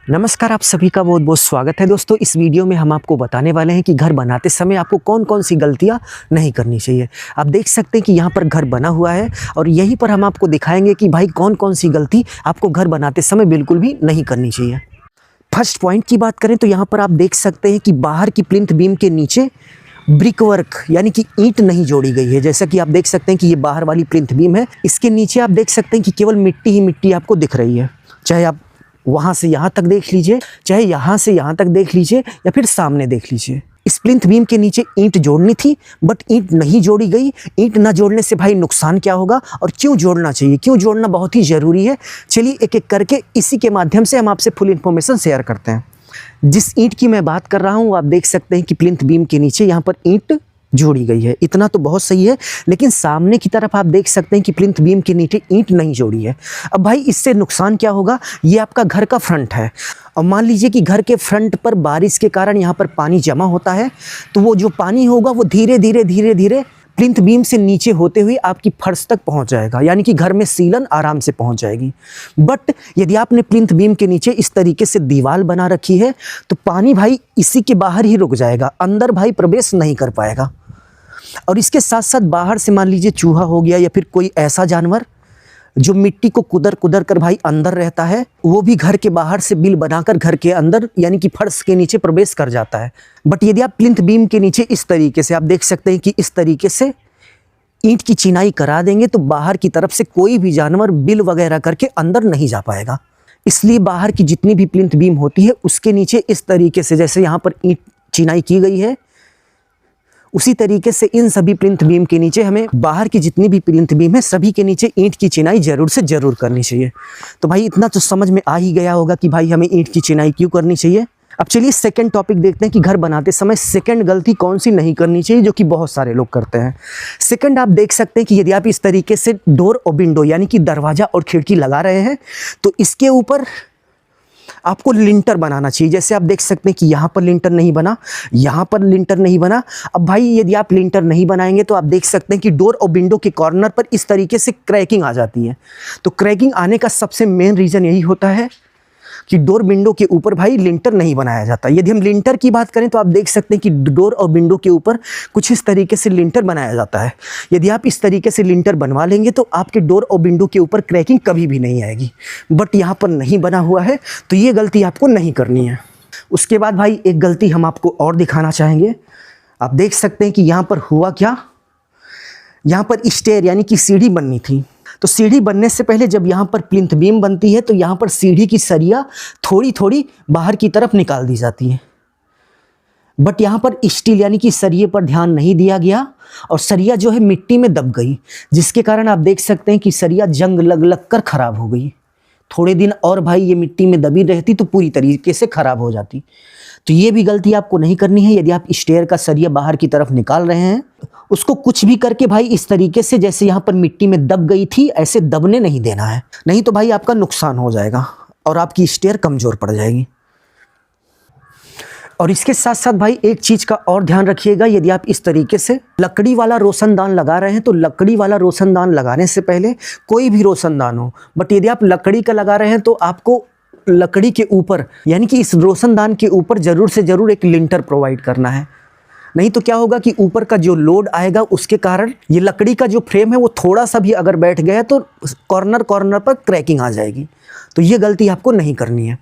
नमस्कार, आप सभी का बहुत बहुत स्वागत है दोस्तों। इस वीडियो में हम आपको बताने वाले हैं कि घर बनाते समय आपको कौन कौन सी गलतियां नहीं करनी चाहिए। आप देख सकते हैं कि यहाँ पर घर बना हुआ है और यहीं पर हम आपको दिखाएंगे कि भाई कौन कौन सी गलती आपको घर बनाते समय बिल्कुल भी नहीं करनी चाहिए। फर्स्ट पॉइंट की बात करें तो यहाँ पर आप देख सकते हैं कि बाहर की प्लिंथ बीम के नीचे ब्रिक वर्क यानी कि ईंट नहीं जोड़ी गई है। जैसा कि आप देख सकते हैं कि ये बाहर वाली प्लिंथ बीम है, इसके नीचे आप देख सकते हैं कि केवल मिट्टी ही मिट्टी आपको दिख रही है। चाहे आप वहाँ से यहाँ तक देख लीजिए, चाहे यहाँ से यहाँ तक देख लीजिए या फिर सामने देख लीजिए। इस प्लिंथ बीम के नीचे ईंट जोड़नी थी बट ईंट नहीं जोड़ी गई। ईंट ना जोड़ने से भाई नुकसान क्या होगा और क्यों जोड़ना चाहिए, क्यों जोड़ना बहुत ही ज़रूरी है। चलिए एक एक करके इसी के माध्यम से हम आपसे फुल इन्फॉर्मेशन शेयर करते हैं। जिस ईंट की मैं बात कर रहा हूँ आप देख सकते हैं कि प्लिंथ बीम के नीचे यहाँ पर ईंट जोड़ी गई है, इतना तो बहुत सही है। लेकिन सामने की तरफ आप देख सकते हैं कि प्लिंथ बीम के नीचे ईंट नहीं जोड़ी है। अब भाई इससे नुकसान क्या होगा, ये आपका घर का फ्रंट है और मान लीजिए कि घर के फ्रंट पर बारिश के कारण यहाँ पर पानी जमा होता है, तो वो जो पानी होगा वो धीरे धीरे प्लिंथ बीम से नीचे होते हुए आपकी फर्श तक पहुंच जाएगा, यानी कि घर में सीलन आराम से पहुंच जाएगी। बट यदि आपने प्लिंथ बीम के नीचे इस तरीके से दीवार बना रखी है तो पानी भाई इसी के बाहर ही रुक जाएगा, अंदर भाई प्रवेश नहीं कर पाएगा। और इसके साथ साथ बाहर से मान लीजिए चूहा हो गया या फिर कोई ऐसा जानवर जो मिट्टी को कुदर कुदर कर भाई अंदर रहता है, वो भी घर के बाहर से बिल बनाकर घर के अंदर यानी कि फर्श के नीचे प्रवेश कर जाता है। बट यदि आप प्लिंथ बीम के नीचे इस तरीके से आप देख सकते हैं कि इस तरीके से ईंट की चिनाई करा देंगे तो बाहर की तरफ से कोई भी जानवर बिल वगैरह करके अंदर नहीं जा पाएगा। इसलिए बाहर की जितनी भी प्लिंथ बीम होती है उसके नीचे इस तरीके से जैसे यहाँ पर ईंट चिनाई की गई है, उसी तरीके से इन सभी प्लिंथ बीम के नीचे हमें बाहर की जितनी भी प्लिंथ बीम है सभी के नीचे ईंट की चिनाई जरूर से जरूर करनी चाहिए। तो भाई इतना तो समझ में आ ही गया होगा कि भाई हमें ईंट की चिनाई क्यों करनी चाहिए। अब चलिए सेकंड टॉपिक देखते हैं कि घर बनाते समय सेकंड गलती कौन सी नहीं करनी चाहिए, जो कि बहुत सारे लोग करते हैं। सेकंड आप देख सकते हैं कि यदि आप इस तरीके से डोर और विंडो यानी कि दरवाज़ा और खिड़की लगा रहे हैं तो इसके ऊपर आपको लिंटर बनाना चाहिए। जैसे आप देख सकते हैं कि यहाँ पर लिंटर नहीं बना, यहाँ पर लिंटर नहीं बना। अब भाई यदि आप लिंटर नहीं बनाएंगे तो आप देख सकते हैं कि डोर और विंडो के कॉर्नर पर इस तरीके से क्रैकिंग आ जाती है। तो क्रैकिंग आने का सबसे मेन रीज़न यही होता है कि डोर विंडो के ऊपर भाई लिंटर नहीं बनाया जाता। यदि हम लिंटर की बात करें तो आप देख सकते हैं कि डोर और विंडो के ऊपर कुछ इस तरीके से लिंटर बनाया जाता है। यदि आप इस तरीके से लिंटर बनवा लेंगे तो आपके डोर और विंडो के ऊपर क्रैकिंग कभी भी नहीं आएगी। बट यहाँ पर नहीं बना हुआ है तो ये गलती आपको नहीं करनी है। उसके बाद भाई एक गलती हम आपको और दिखाना चाहेंगे। आप देख सकते हैं कि यहाँ पर हुआ क्या, यहाँ पर स्टेयर यानी कि सीढ़ी बननी थी। तो सीढ़ी बनने से पहले जब यहाँ पर प्लिंथ बीम बनती है तो यहाँ पर सीढ़ी की सरिया थोड़ी थोड़ी बाहर की तरफ निकाल दी जाती है। बट यहाँ पर स्टील यानी कि सरिये पर ध्यान नहीं दिया गया और सरिया जो है मिट्टी में दब गई, जिसके कारण आप देख सकते हैं कि सरिया जंग लग लग कर ख़राब हो गई। थोड़े दिन और भाई ये मिट्टी में दबी रहती तो पूरी तरीके से ख़राब हो जाती। तो ये भी गलती आपको नहीं करनी है। यदि आप स्टेयर का सरिया बाहर की तरफ निकाल रहे हैं उसको कुछ भी करके भाई इस तरीके से जैसे यहाँ पर मिट्टी में दब गई थी ऐसे दबने नहीं देना है, नहीं तो भाई आपका नुकसान हो जाएगा और आपकी स्टेयर कमज़ोर पड़ जाएगी। और इसके साथ साथ भाई एक चीज़ का और ध्यान रखिएगा, यदि आप इस तरीके से लकड़ी वाला रोशनदान लगा रहे हैं तो लकड़ी वाला रोशनदान लगाने से पहले कोई भी रोशनदान हो, बट यदि आप लकड़ी का लगा रहे हैं तो आपको लकड़ी के ऊपर यानी कि इस रोशनदान के ऊपर ज़रूर से ज़रूर एक लिंटर प्रोवाइड करना है। नहीं तो क्या होगा कि ऊपर का जो लोड आएगा उसके कारण ये लकड़ी का जो फ्रेम है वो थोड़ा सा भी अगर बैठ गया तो कॉर्नर पर क्रैकिंग आ जाएगी। तो ये गलती आपको नहीं करनी है।